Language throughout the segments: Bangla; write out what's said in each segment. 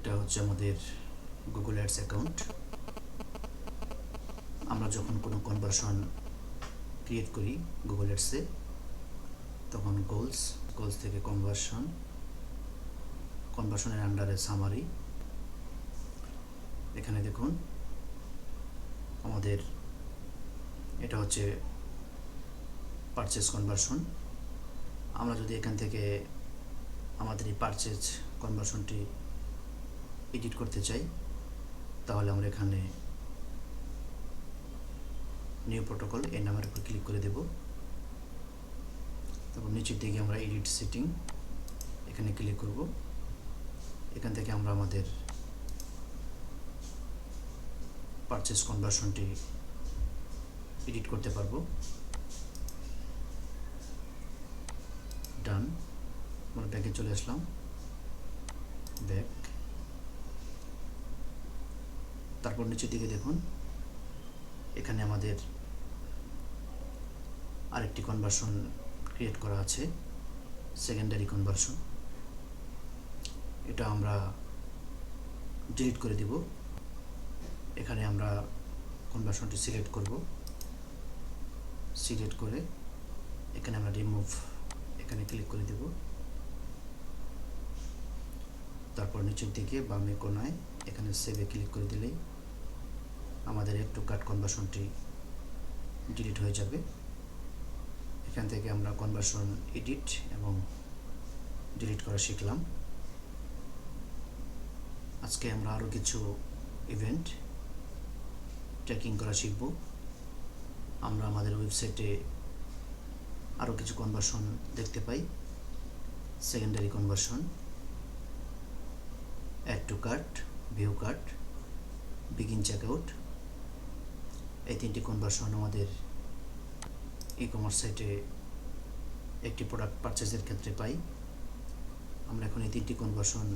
এটা হচ্ছে আমাদের গুগল অ্যাডস অ্যাকাউন্ট। আমরা যখন কোনো কনভার্সন ক্রিয়েট করি গুগল অ্যাডসে, তখন গোলস থেকে কনভার্সনের আন্ডারে সামারি। এখানে দেখুন আমাদের এটা হচ্ছে পারচেজ কনভার্সন। আমরা যদি এখান থেকে আমাদের এই পারচেজ কনভার্সনটি এডিট করতে চাই, তাহলে আমরা এখানে নিউ প্রোটোকল এই নামের উপর ক্লিক করে দেব। তারপর নিচের দিকে আমরা এডিট সেটিং এখানে ক্লিক করব। এখান থেকে আমরা আমাদের পারচেজ কনভার্সনটি এডিট করতে পারবো। ডান, আমরা ব্যাকে চলে আসলাম, ব্যাক। তারপর নিচের দিকে দেখুন এখানে আমাদের আরেকটি কনভার্সন ক্রিয়েট করা আছে, সেকেন্ডারি কনভার্সন। এটা আমরা ডিলিট করে দিব। এখানে আমরা কনভার্সনটি সিলেক্ট করব, সিলেক্ট করে এখানে আমরা রিমুভ এখানে ক্লিক করে দেব। তারপর নিচের দিকে বামে কোনায় এখানে সেভে ক্লিক করে দিলেই আমাদের একটু কাট কনভার্সনটি ডিলিট হয়ে যাবে। এখান থেকে আমরা কনভার্সন এডিট এবং ডিলিট করা শিখলাম। আজকে আমরা আরও কিছু ইভেন্ট ট্র্যাকিং করা শিখব। আমরা আমাদের ওয়েবসাইটে আরও কিছু কনভার্সন দেখতে পাই। Secondary conversion, add to cart, view cart, begin checkout. এই তিনটি কনভার্সন আমাদের ই কমার্স সাইটে একটি প্রোডাক্ট পারচেজের ক্ষেত্রে পাই। আমরা এখন এই তিনটি কনভার্সন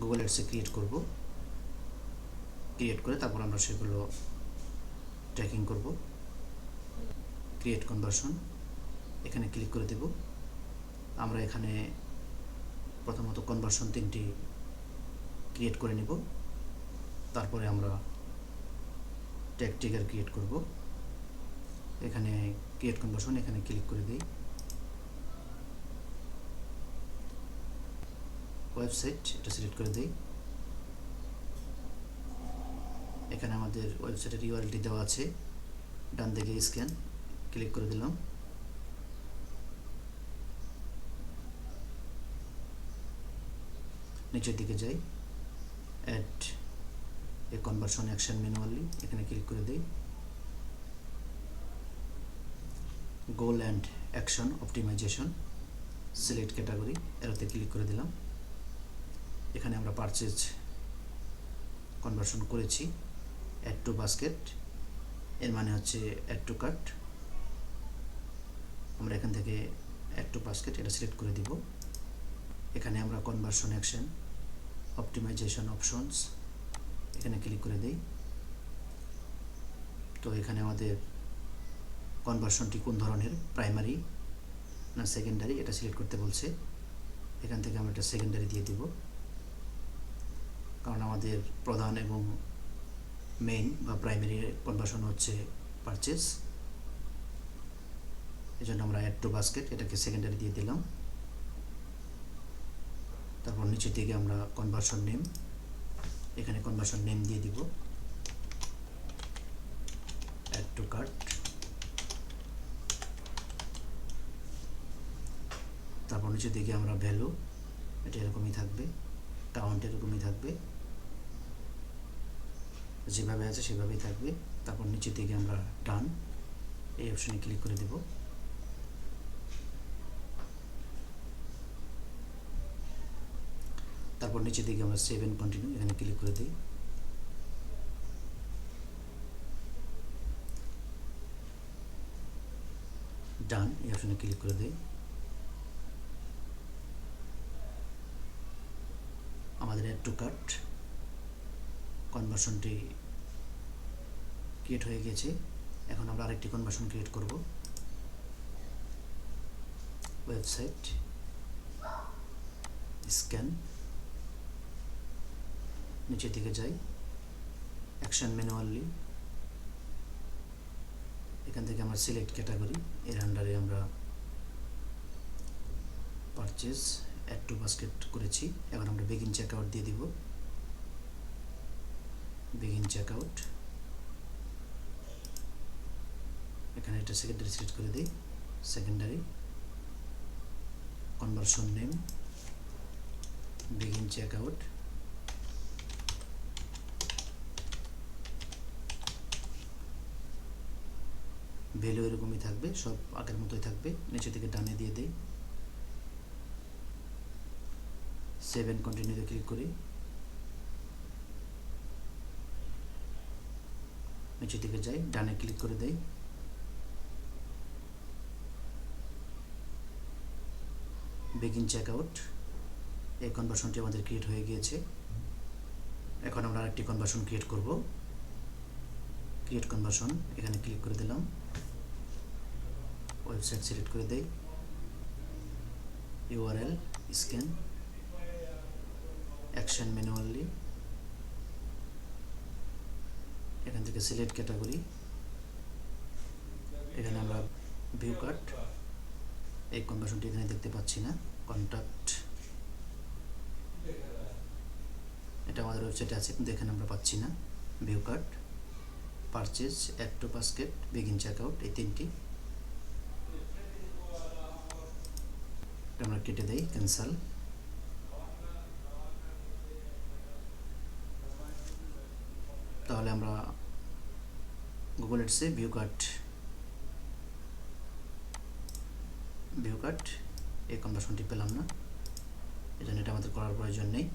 গুগল অ্যাডসে ক্রিয়েট করে তারপর আমরা সেগুলো ট্র্যাকিং করব। ক্রিয়েট কনভার্সন এখানে ক্লিক করে দেব। আমরা এখানে প্রথমত কনভার্সন তিনটি ক্রিয়েট করে নিব, তারপরে আমরা ট্যাগ ট্রিগার ক্রিয়েট করব। এখানে ক্রিয়েট কনভার্সন এখানে ক্লিক করে দিই। ওয়েবসাইট এটা সিলেক্ট করে দিই। এখানে আমাদের ওয়েবসাইটের ইউআরএলটি দেওয়া আছে, ডান দিকে স্ক্যান ক্লিক করে দিলাম। নিচের দিকে যাই, add a conversion action manually এখানে ক্লিক করে দিই। Goal and action optimization, select category এরতে ক্লিক করে দিলাম। এখানে আমরা পারচেজ কনভার্সন করেছি, অ্যাড টু বাস্কেট এর মানে হচ্ছে অ্যাড টু কার্ট। আমরা এখান থেকে অ্যাড টু বাস্কেট এটা সিলেক্ট করে দিব। এখানে আমরা কনভার্সন অ্যাকশন অপটিমাইজেশন অপশনস এখানে ক্লিক করে দিই। তো এখানে আমাদের কনভার্সনটি কোন ধরনের, প্রাইমারি না সেকেন্ডারি এটা সিলেক্ট করতে বলছে। এখান থেকে আমরা এটা সেকেন্ডারি দিয়ে দিব, কারণ আমাদের প্রধান এবং মেইন বা প্রাইমারি কনভার্সন হচ্ছে পারচেজ। এই জন্য আমরা অ্যাড টু বাস্কেট এটাকে সেকেন্ডারি দিয়ে দিলাম। তারপর নিচের দিকে আমরা কনভার্সন নেম এখানে কনভার্সন নেম দিয়ে দিব, অ্যাড টু কার্ট। তারপর নিচের দিকে আমরা ভ্যালু এটা এরকমই থাকবে, কাউন্ট এরকমই থাকবে, যেভাবে আছে সেভাবেই থাকবে। তারপর নিচের দিকে আমরা ডান এই অপশনে ক্লিক করে দেব। তারপর নিচের দিকে আমরা সেভ এন্ড কন্টিনিউ এখানে ক্লিক করে দিই। ডান এই অপশনে ক্লিক করে দিই। আমাদের অ্যাড টু কার্ট কনভার্সনটি ক্রিয়েট হয়ে গেছে। এখন আমরা আরেকটি কনভার্সন ক্রিয়েট করব। ওয়েবসাইট স্ক্যান নিচের দিকে যাই, অ্যাকশন ম্যানুয়ালি, এখান থেকে আমরা সিলেক্ট ক্যাটাগরি, এর আন্ডারে আমরা পারচেজ অ্যাড টু বাস্কেট করেছি। এখন আমরা বিগিন চেকআউট দিয়ে দিব, বিগিন চেকআউট, এখানে এটা সেকেন্ডারি সিলেক্ট করে দিই, secondary, conversion name, begin checkout, value এরকমই থাকবে, সব আগের মতোই থাকবে। নিচে থেকে ডানে দিয়ে দিই, সেভ এন্ড কন্টিনিউতে ক্লিক করি, নিচে দিকে যাই, ডানে ক্লিক করে দেই, বিগিন চেকআউট, এই কনভার্সনটি আমাদের ক্রিয়েট হয়ে গিয়েছে। এখন আমরা আরেকটি কনভার্সন ক্রিয়েট করব, ক্রিয়েট কনভার্সন, এখানে ক্লিক করে দিলাম, ওয়েবসাইট সিলেক্ট করে দেই, ইউআরএল স্ক্যান, অ্যাকশন ম্যানুয়ালি, এখান থেকে সিলেক্ট ক্যাটাগরি, এখানে আমরা ভিউ কার্ড, এই কনভার্সনটি এখানে দেখতে পাচ্ছি না, কন্ট্যাক্ট, এটা আমাদের ওয়েবসাইটে আছে কিন্তু এখানে আমরা পাচ্ছি না। View cart, purchase, add to basket, begin checkout, এই তিনটি আমরা কেটে দেই, ক্যান্সেল। তাহলে আমরা গুগল এডসে ভিউ কার্ড এই কনভার্সনটি পেলাম না, এজন্য এটা আমাদের করার প্রয়োজন নেই।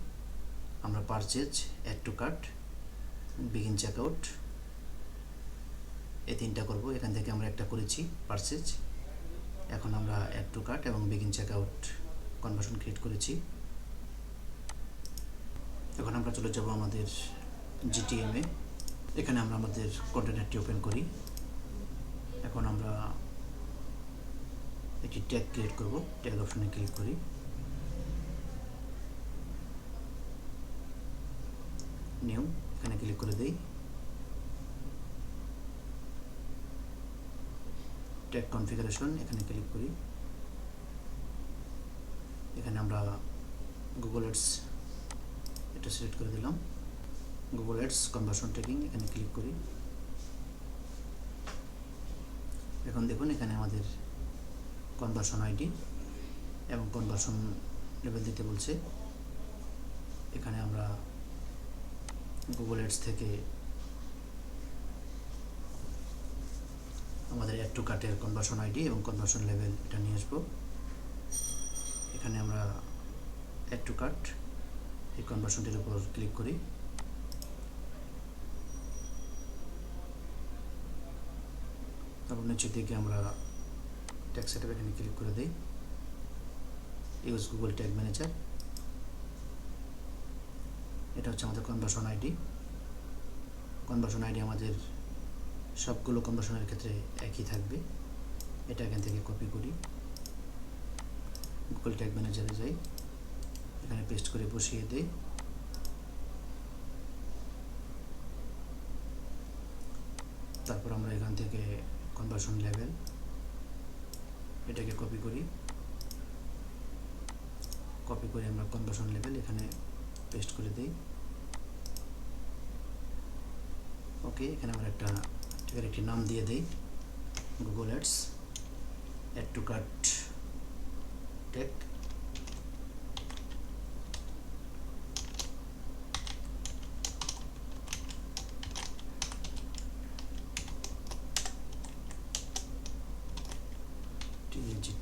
আমরা purchase, add to cart, begin checkout, এই তিনটা করব। এখান থেকে আমরা একটা করেছি পারচেজ, এখন আমরা অ্যাড টু কার্ট এবং বিগিন চেকআউট কনভার্সন ক্রিয়েট করেছি। এখন আমরা চলে যাব আমাদের জিটিএম এ, এখানে আমরা আমাদের কন্টেনারটি ওপেন করি। এখন আমরা একটি ট্যাগ ক্রিয়েট করব, ট্যাগ অপশনে ক্লিক করি, নিউ, এখানে ক্লিক করে দেই, ট্যাগ কনফিগারেশন, এখানে ক্লিক করি, এখানে আমরা গুগল এডস এটা সিলেক্ট করে দিলাম, গুগল এডস কনভার্সন ট্র্যাকিং, এখানে ক্লিক করি। এখন দেখুন এখানে আমাদের কনভার্সন আইডি এবং কনভার্সন লেভেল দিতে বলছে। এখানে আমরা গুগল এডস থেকে আমাদের অ্যাড টু কার্টের কনভার্সন আইডি এবং কনভার্সন লেভেল এটা নিয়ে আসবো। এখানে আমরা অ্যাড টু কার্ট এই কনভার্সনটির উপর ক্লিক করি, তারপর নিচের দিকে আমরা ট্যাগ সেটআপ এখানে ক্লিক করে দিই, ইউজ গুগল ট্যাগ ম্যানেজার, এটা হচ্ছে আমাদের কনভার্সন আইডি। কনভার্সন আইডি আমাদের সবগুলো কনভার্সনের ক্ষেত্রে একই থাকবে। এটা এখান থেকে কপি করি, গুগল ট্যাগ ম্যানেজারে যাই, এখানে পেস্ট করে বসিয়ে দেই, তারপর আমরা এখান থেকে কনভার্সন লেভেল এটাকে কপি করি, আমরা কনভার্সন লেভেল এখানে পেস্ট করে দিই। ওকে, এখানে আমরা একটি নাম দিয়ে দিই, Google ads add to cart tag,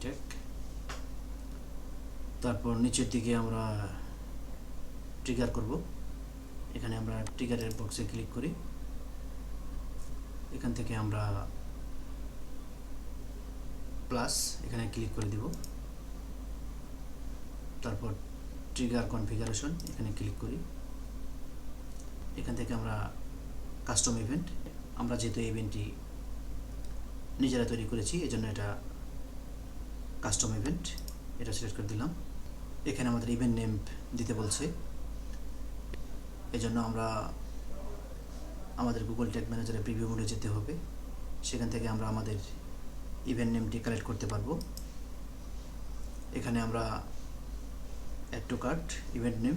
tag. তারপর নিচের দিকে আমরা ট্রিগার করব, এখানে আমরা ট্রিগারের বক্সে ক্লিক করি, এখান থেকে আমরা প্লাস এখানে ক্লিক করে দিব, তারপর ট্রিগার কনফিগারেশন এখানে ক্লিক করি, এখান থেকে আমরা কাস্টম ইভেন্ট, আমরা যেহেতু ইভেন্টটি নিজেরা তৈরি করেছি এজন্য এটা কাস্টম ইভেন্ট, এটা সিলেক্ট করে দিলাম। এখানে আমাদের ইভেন্ট নেম দিতে বলছে, এজন্য আমরা আমাদের গুগল ট্যাগ ম্যানেজারে প্রিভিউ মোডে যেতে হবে। সেখান থেকে আমরা আমাদের ইভেন্ট নেমটি কালেক্ট করতে পারবো। এখানে আমরা add to cart event name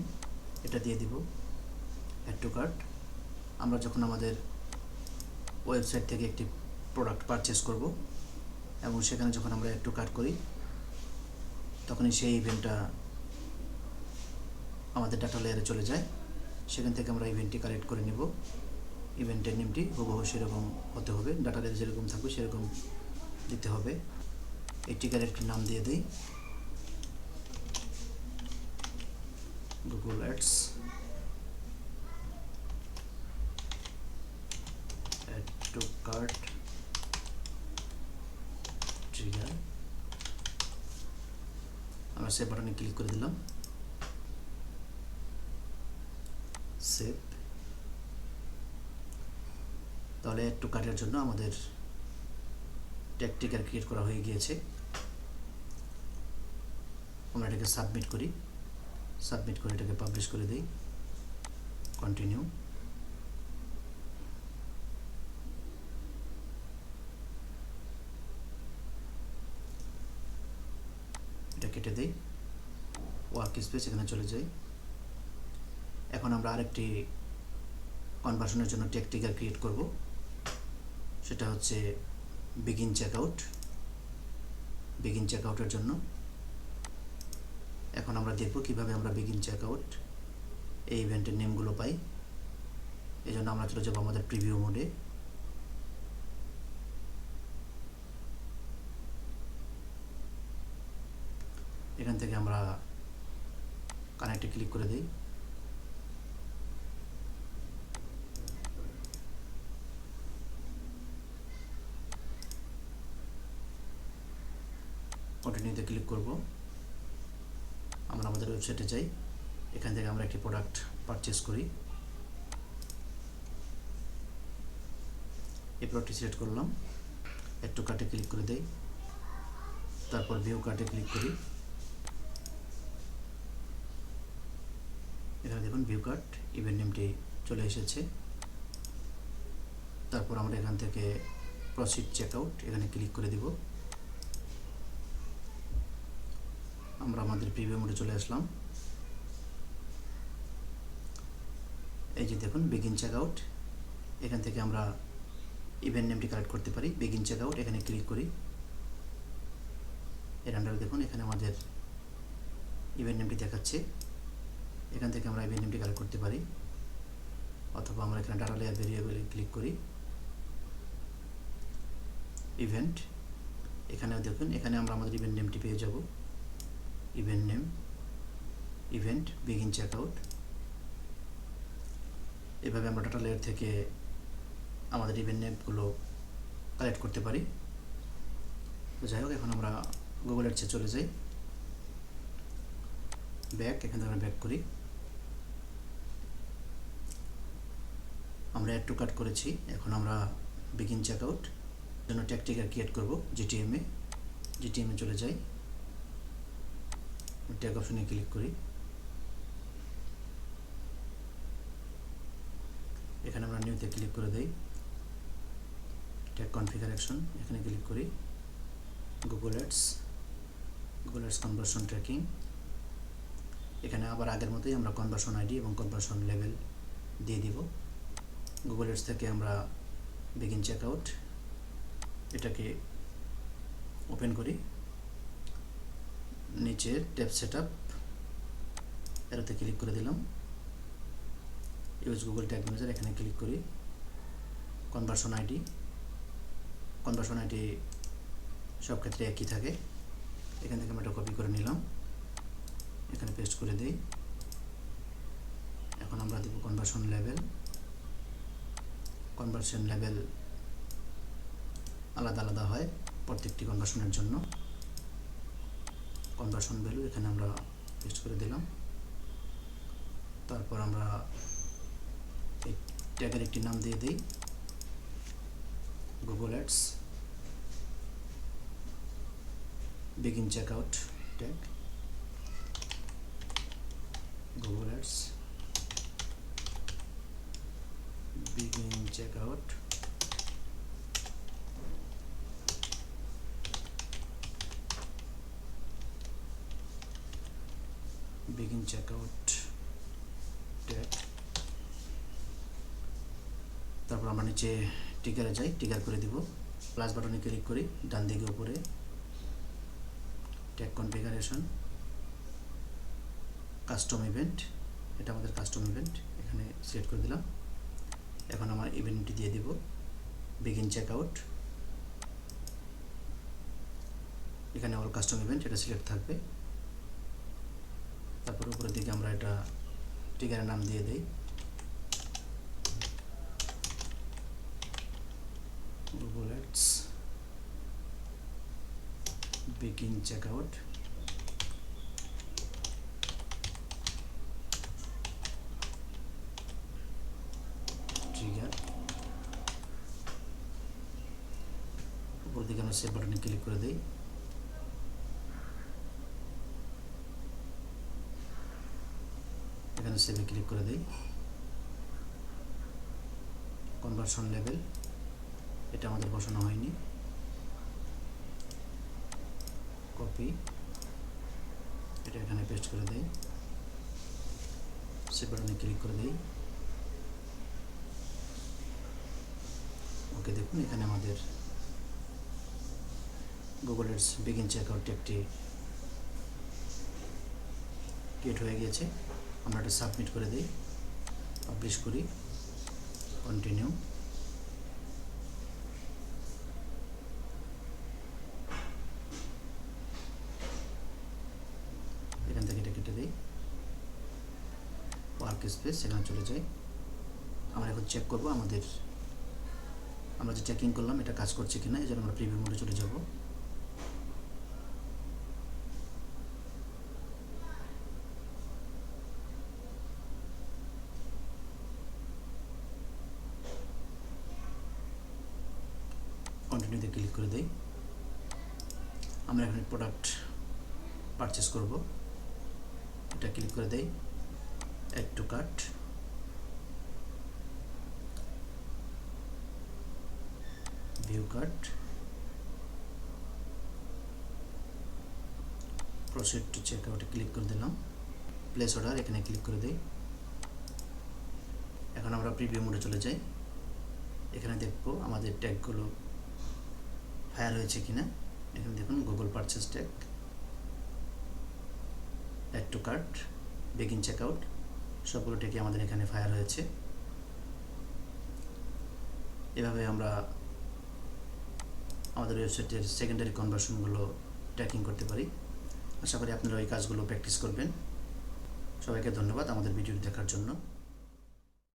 এটা দিয়ে দিব। অ্যাড টু কার্ট, আমরা যখন আমাদের ওয়েবসাইট থেকে একটি প্রোডাক্ট পারচেস করব এবং সেখানে যখন আমরা অ্যাড টু কার্ট করি তখনই সেই ইভেন্টটা আমাদের ডাটা লেয়ারে চলে যায়। সেখান থেকে আমরা ইভেন্টটি কালেক্ট করে নেব। ইভেন্টের নেমটি হুবহু সেরকম হতে হবে, ডাটা লেয়ারে যেরকম থাকবে সেরকম দিতে হবে। এই টিকার একটি নাম দিয়ে দিই, Google ads add to cart trigger. আমরা সেভ বাটনে ক্লিক করে দিলাম। সেভ। তাহলে অ্যাড টু কার্টের জন্য আমাদের ট্যাগ টিকার ক্রিয়েট করা হয়ে গিয়েছে। আমরা এটাকে সাবমিট করি। সাবমিট করে এটাকে পাবলিশ করে দিই। কন্টিনিউ। এটা কেটে দিই, ওয়ার্ক স্পেস এখানে চলে যাই। এখন আমরা আরেকটি কনভার্সনের জন্য ট্যাগ টিকার ক্রিয়েট করব, সেটা হচ্ছে বিগিন চেকআউট। বিগিন চেকআউটের জন্য এখন আমরা দেখব কিভাবে আমরা বিগিন চেকআউট এই ইভেন্টের নেমগুলো পাই। এই জন্য আমরা চলে যাব আমাদের প্রিভিউ মোডে। এখান থেকে আমরা কানেক্টে ক্লিক করে দিই। কন্টিনিউতে ক্লিক করব। আমরা আমাদের ওয়েবসাইটে যাই। এখান থেকে আমরা একটি প্রোডাক্ট পারচেস করি। এই প্রোডাক্টটি সিলেক্ট করলাম, অ্যাড টু কার্টে ক্লিক করে দেই, তারপর ভিউ কার্টে ক্লিক করি। এখানে দেখুন ভিউ কার্ট ইভেন্ট নেমটি চলে এসেছে। তারপর আমরা এখান থেকে প্রসিড চেকআউট এখানে ক্লিক করে দিব। আমরা আমাদের প্রিভিউ মোডে চলে আসলাম। এই যে দেখুন বিগিন চেকআউট, এখান থেকে আমরা ইভেন্ট নেমটি কালেক্ট করতে পারি। বিগিন চেকআউট এখানে ক্লিক করি। এর আন্ডারে দেখুন এখানে আমাদের ইভেন্ট নেমটি দেখাচ্ছে। এখান থেকে আমরা ইভেন্ট নেমটি কালেক্ট করতে পারি, অথবা আমরা এখানে ডাটা লেয়ার ভেরিয়েবলে ক্লিক করি। ইভেন্ট, এখানেও দেখুন এখানে আমরা আমাদের ইভেন্ট নেমটি পেয়ে যাব। Event name, event, begin checkout. এভাবে আমরা ডাটা লেয়ার থেকে আমাদের ইভেন্ট নেমগুলো কালেক্ট করতে পারি। তো যাই হোক, এখন আমরা গুগল অ্যাডসে চলে যাই। ব্যাক, এখান থেকে আমরা ব্যাক করি। আমরা অ্যাড টু কার্ট করেছি। এখন আমরা বিগিন চেকআউট জন্য ট্যাগ টিকার ক্রিয়েট করব। জিটিএমে চলে যাই, ট্যাগ অপশনে ক্লিক করি। এখানে আমরা নিউতে ক্লিক করে দেই, ট্যাগ কনফিগারেশন এখানে ক্লিক করি। Google ads conversion tracking. এখানে আবার আগের মতোই আমরা কনভার্সন আইডি এবং কনভার্সন লেভেল দিয়ে দিব। গুগল অ্যাডস থেকে আমরা বিগিন চেকআউট এটাকে ওপেন করি। নিচে ট্যাব সেটআপ এটাতে ক্লিক করে দিলাম। ইউজ গুগল ট্যাগ ম্যানেজার এখানে ক্লিক করি। কনভার্সন আইডি সব ক্ষেত্রে একই থাকে। এখান থেকে আমরা এটা কপি করে নিলাম, এখানে পেস্ট করে দিই। এখন আমরা দেব কনভার্সন লেভেল আলাদা আলাদা হয় প্রত্যেকটি কনভার্সনের জন্য। কনভার্সন ভ্যালু এখানে আমরা পেস্ট করে দিলাম। তারপর আমরা এই ট্যাগের একটি নাম দিয়ে দিই, Google ads begin checkout tag, Google ads begin checkout, begin checkout tag। তারপর আমরা নিচে টিকারে যাই, টিকার করে দিব, প্লাস বাটনে ক্লিক করি, ডান দিকে উপরে ট্যাগ কনফিগারেশন, কাস্টম ইভেন্ট, এটা আমাদের কাস্টম ইভেন্ট, এখানে সিলেক্ট করে দিলাম। এখন আমার ইভেন্টটি দিয়ে দিব বিগিন চেকআউট, এখানে অল কাস্টম ইভেন্ট এটা সিলেক্ট থাকবে। তারপর উপরের দিকে আমরা এটা টিকারের নাম দিয়ে দেই, Google Ads begin checkout, trigger। উপর দিকে আমরা সেভ বাটনে ক্লিক করে দেই, এখানে সেভে ক্লিক করে দেই। কনভার্সন লেভেল এটা আমাদের বসানো হয়নি, কপি, এটা এখানে পেস্ট করে দেই, সেভ বাটনে ক্লিক করে দেই। ওকে, দেখুন এখানে আমাদের Google Ads begin checkout একটি ক্রিয়েট হয়ে গিয়েছে। আমরা এটা সাবমিট করে দেই, পাবলিশ করি, কন্টিনিউ। এখান থেকে এটা কেটে দিই, ওয়ার্ক স্পেস এখানে চলে যাই। আমরা এখন চেক করব আমরা যে চেকিং করলাম এটা কাজ করছে কিনা, এই জন্য আমরা প্রিভিউ মোডে চলে যাব। কন্টিনিউতে ক্লিক করে দেই। আমরা এখানে প্রোডাক্ট পারচেস করব, এটা ক্লিক করে দেই, add to cart, view cart, proceed to চেক আউটে ক্লিক করে দিলাম, প্লেস অর্ডার এখানে ক্লিক করে দেই। এখন আমরা প্রিভিউ মোডে চলে যাই, এখানে দেখব আমাদের ট্যাগগুলো ফায়ার হয়েছে কিনা। এখানে দেখুন Google purchase tag, add to cart, begin checkout, সবগুলো ট্যাগই আমাদের এখানে ফায়ার হয়েছে। এভাবে আমরা আমাদের ওয়েবসাইটের সেকেন্ডারি কনভার্সনগুলো ট্র্যাকিং করতে পারি। আশা করি আপনারা এই কাজগুলো প্র্যাকটিস করবেন। সবাইকে ধন্যবাদ আমাদের ভিডিও দেখার জন্য।